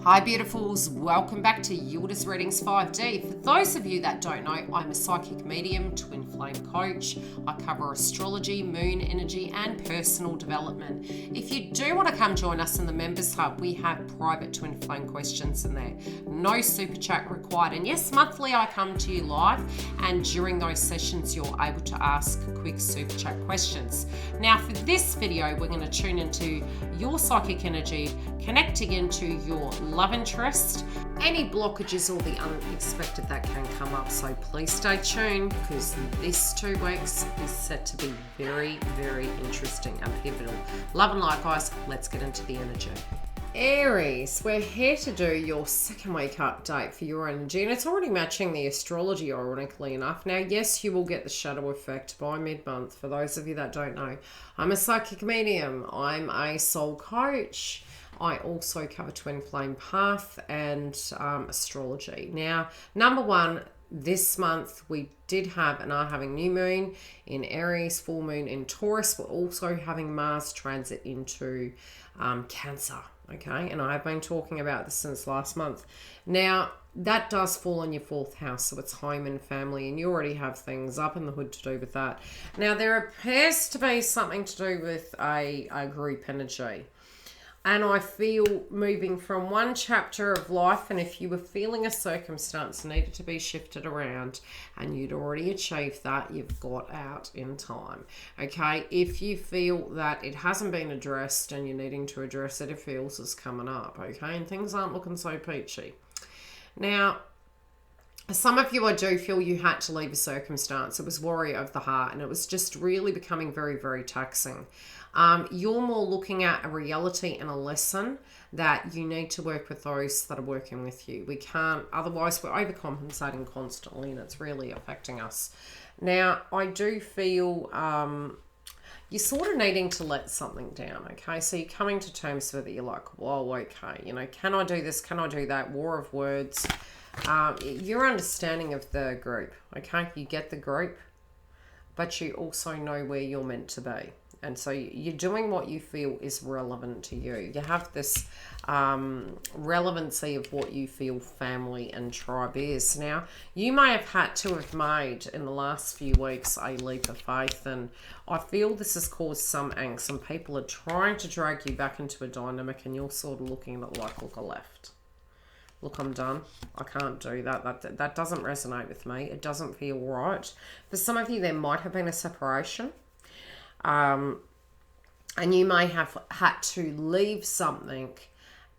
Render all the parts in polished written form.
Hi beautifuls, welcome back to YILDIZ Readings 5D. For those of you that don't know, I'm a psychic medium, twin flame coach. I cover astrology, moon energy and personal development. If you do want to come join us in the members hub, we have private twin flame questions in there. No super chat required. And yes, monthly I come to you live, and during those sessions you're able to ask quick super chat questions. Now for this video, we're going to tune into your psychic energy, connecting into your love interest, any blockages or the unexpected that can come up. So please stay tuned, because this 2 weeks is set to be very, very interesting and pivotal. Love and light, guys. Let's get into the energy. Aries, we're here to do your second week update for your energy, and it's already matching the astrology, ironically enough. Now, yes, you will get the shadow effect by mid-month. For those of you that don't know, I'm a psychic medium. I'm a soul coach. I also cover twin flame path and astrology. Now, number one, this month we did have and are having new moon in Aries, full moon in Taurus. We're also having Mars transit into Cancer. Okay, and I've been talking about this since last month. Now, that does fall on your 4th house, so it's home and family, and you already have things up in the hood to do with that. Now, there appears to be something to do with a group energy. And I feel moving from one chapter of life, and if you were feeling a circumstance needed to be shifted around and you'd already achieved that, you've got out in time. Okay, if you feel that it hasn't been addressed and you're needing to address it, it feels it's coming up. Okay, and things aren't looking so peachy. Now, some of you, I do feel you had to leave a circumstance. It was worry of the heart, and it was just really becoming very, very taxing. You're more looking at a reality and a lesson that you need to work with those that are working with you. We can't, otherwise we're overcompensating constantly, and it's really affecting us. Now, I do feel you're sort of needing to let something down, okay? So you're coming to terms with it. You're like, whoa, okay, you know, can I do this? Can I do that? War of words. Your understanding of the group, okay? You get the group, but you also know where you're meant to be. And so you're doing what you feel is relevant to you. You have this relevancy of what you feel family and tribe is. Now, you may have had to have made in the last few weeks a leap of faith, and I feel this has caused some angst, and people are trying to drag you back into a dynamic, and you're sort of looking at it like, look, I left. Look, I'm done. I can't do that. That doesn't resonate with me. It doesn't feel right. For some of you, there might have been a separation. And you may have had to leave something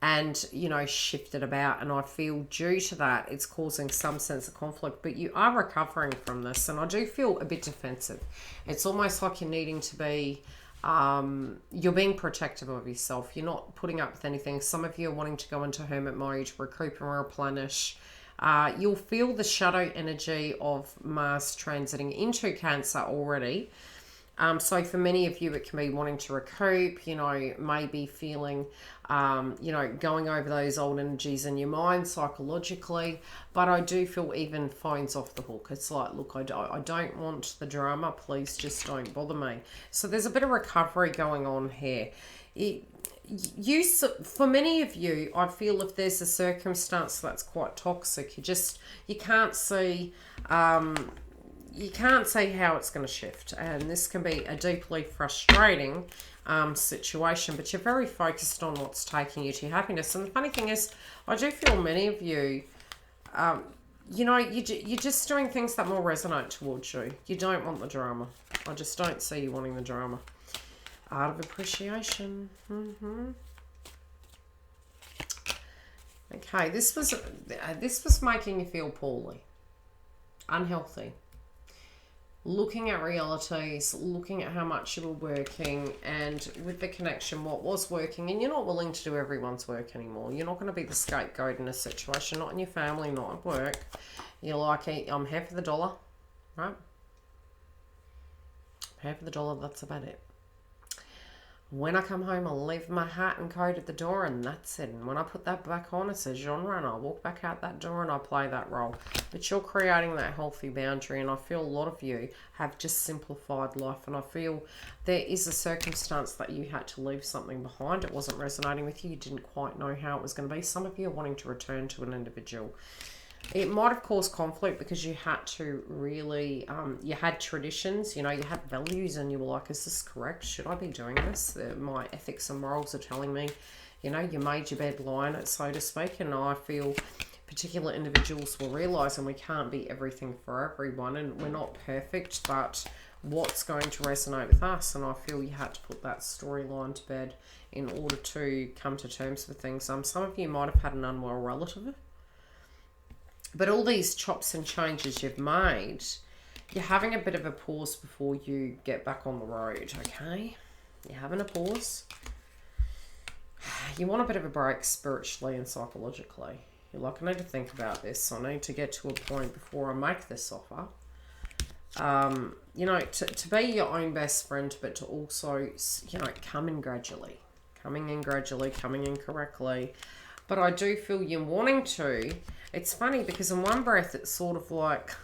and, you know, shift it about. And I feel due to that, it's causing some sense of conflict. But you are recovering from this. And I do feel a bit defensive. It's almost like you're needing to be, you're being protective of yourself. You're not putting up with anything. Some of you are wanting to go into hermit mode, recoup and replenish. You'll feel the shadow energy of Mars transiting into Cancer already. So for many of you, it can be wanting to recoup, you know, maybe feeling, you know, going over those old energies in your mind psychologically. But I do feel even phone's off the hook. It's like, look, I don't want the drama. Please just don't bother me. So there's a bit of recovery going on here. For many of you, I feel if there's a circumstance that's quite toxic, you can't see... you can't see how it's going to shift, and this can be a deeply frustrating situation, but you're very focused on what's taking you to your happiness. And the funny thing is, I do feel many of you, you know, you're just doing things that more resonate towards you. You don't want the drama. I just don't see you wanting the drama. Art of appreciation. Okay, this was making you feel poorly, unhealthy. Looking at realities, looking at how much you were working, and with the connection, what was working, and you're not willing to do everyone's work anymore. You're not going to be the scapegoat in a situation, not in your family, not at work. You're like, I'm here for the dollar, right? Here for the dollar, that's about it. When I come home, I'll leave my hat and coat at the door, and that's it. And when I put that back on, it's a genre, and I walk back out that door and I play that role. But you're creating that healthy boundary, and I feel a lot of you have just simplified life, and I feel there is a circumstance that you had to leave something behind. It wasn't resonating with you. You didn't quite know how it was going to be. Some of you are wanting to return to an individual. It might have caused conflict because you had to really, you had traditions, you know, you had values, and you were like, is this correct? Should I be doing this? My ethics and morals are telling me, you know, you made your bed, lie in it, so to speak. And I feel particular individuals will realise, and we can't be everything for everyone, and we're not perfect, but what's going to resonate with us? And I feel you had to put that storyline to bed in order to come to terms with things. Some of you might have had an unwell relative. But all these chops and changes you've made, you're having a bit of a pause before you get back on the road, okay? You're having a pause. You want a bit of a break spiritually and psychologically. You're like, I need to think about this. I need to get to a point before I make this offer. You know, to be your own best friend, but to also, you know, come in gradually. Coming in gradually, coming in correctly. But I do feel you're wanting to. It's funny because in one breath it's sort of like...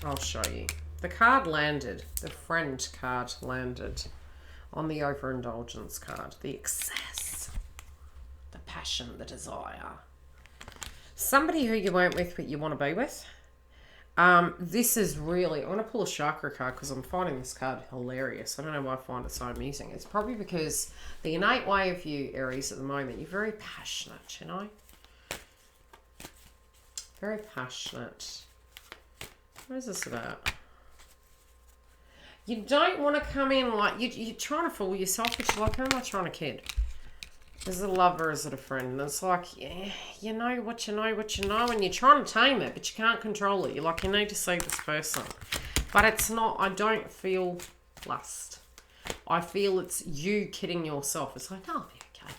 I'll show you. The card landed. The friend card landed on the overindulgence card. The excess. The passion, the desire. Somebody who you weren't with but you want to be with. This is really... I want to pull a chakra card because I'm finding this card hilarious. I don't know why I find it so amusing. It's probably because the innate way of you, Aries, at the moment, you're very passionate, you know? Very passionate. What is this about? You don't want to come in like... You're trying to fool yourself, but you're like, who am I trying to kid? Is it a lover or is it a friend? And it's like, yeah, you know what you know, what you know, and you're trying to tame it, but you can't control it. You're like, you need to see this person. But it's not, I don't feel lust. I feel it's you kidding yourself. It's like, oh, okay.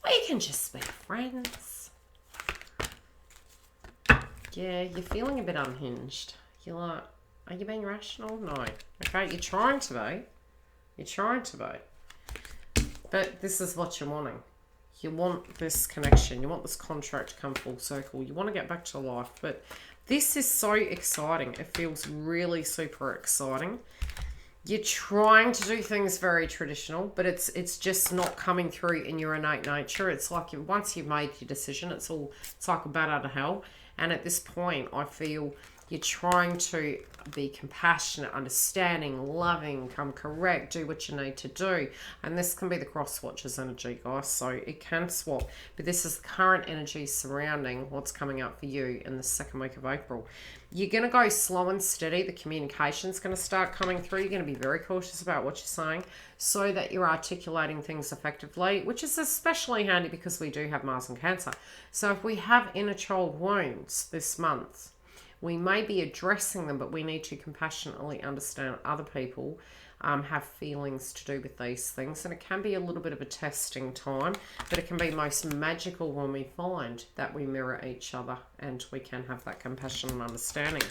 We can just be friends. Yeah, you're feeling a bit unhinged. You're like, are you being rational? No. Okay, you're trying to be. You're trying to be. But this is what you're wanting. You want this connection. You want this contract to come full circle. You want to get back to life. But this is so exciting. It feels really super exciting. You're trying to do things very traditional, but it's just not coming through in your innate nature. It's like once you've made your decision, it's like a bat out of hell. And at this point, I feel you're trying to be compassionate, understanding, loving, come correct, do what you need to do. And this can be the cross watchers energy, guys. So it can swap. But this is the current energy surrounding what's coming up for you in the second week of April. You're going to go slow and steady. The communication's going to start coming through. You're going to be very cautious about what you're saying so that you're articulating things effectively, which is especially handy because we do have Mars and Cancer. So if we have inner child wounds this month, we may be addressing them, but we need to compassionately understand other people have feelings to do with these things. And it can be a little bit of a testing time, but it can be most magical when we find that we mirror each other and we can have that compassion and understanding.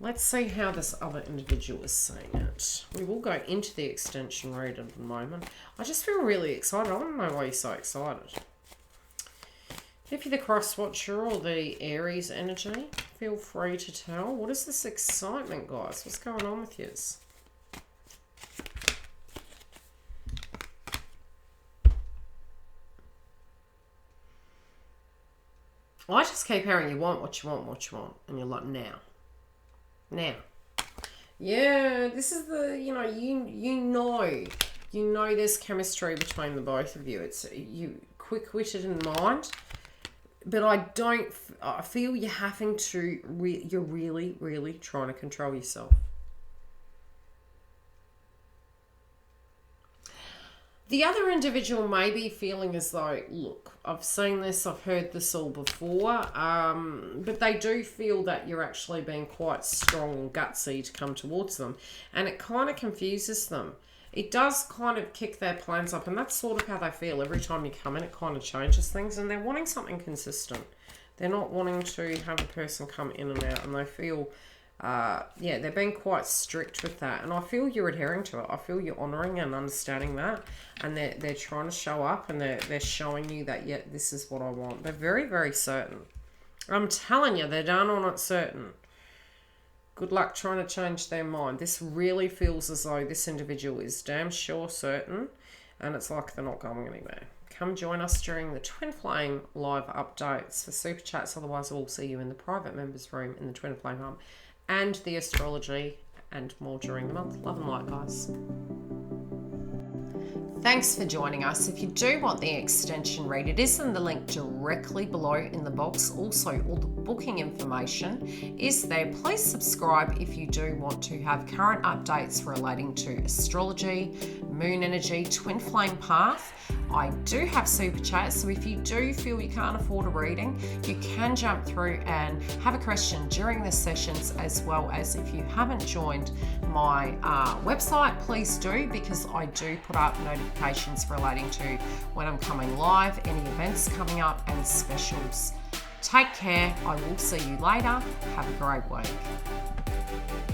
Let's see how this other individual is seeing it. We will go into the extension read in a moment. I just feel really excited. I want to know why you're so excited. If you're the cross watcher or the Aries energy, feel free to tell. What is this excitement, guys? What's going on with yous? I just keep hearing you want what you want, what you want. And you're like, now. Now. Yeah, this is the, you know there's chemistry between the both of you. It's you quick-witted in mind. But I feel you're having to, you're really, really trying to control yourself. The other individual may be feeling as though, look, I've seen this, I've heard this all before, but they do feel that you're actually being quite strong and gutsy to come towards them. And it kind of confuses them. It does kind of kick their plans up, and that's sort of how they feel. Every time you come in, it kind of changes things, and they're wanting something consistent. They're not wanting to have a person come in and out, and they feel yeah, they're being quite strict with that, and I feel you're adhering to it. I feel you're honouring and understanding that, and they're trying to show up, and they're showing you that, yeah, this is what I want. They're very, very certain. I'm telling you, they're done on it certain. Good luck trying to change their mind. This really feels as though this individual is damn sure certain, and it's like they're not going anywhere. Come join us during the Twin Flame live updates for super chats. Otherwise, we'll see you in the private members room in the Twin Flame home, and the astrology and more during the month. Love and light, guys. Thanks for joining us. If you do want the extension read, it is in the link directly below in the box. Also, all the booking information is there. Please subscribe if you do want to have current updates relating to astrology, moon energy, twin flame path. I do have super chats, so if you do feel you can't afford a reading, you can jump through and have a question during the sessions, as well as if you haven't joined my website, please do, because I do put up notifications relating to when I'm coming live, any events coming up, and specials. Take care. I will see you later. Have a great week.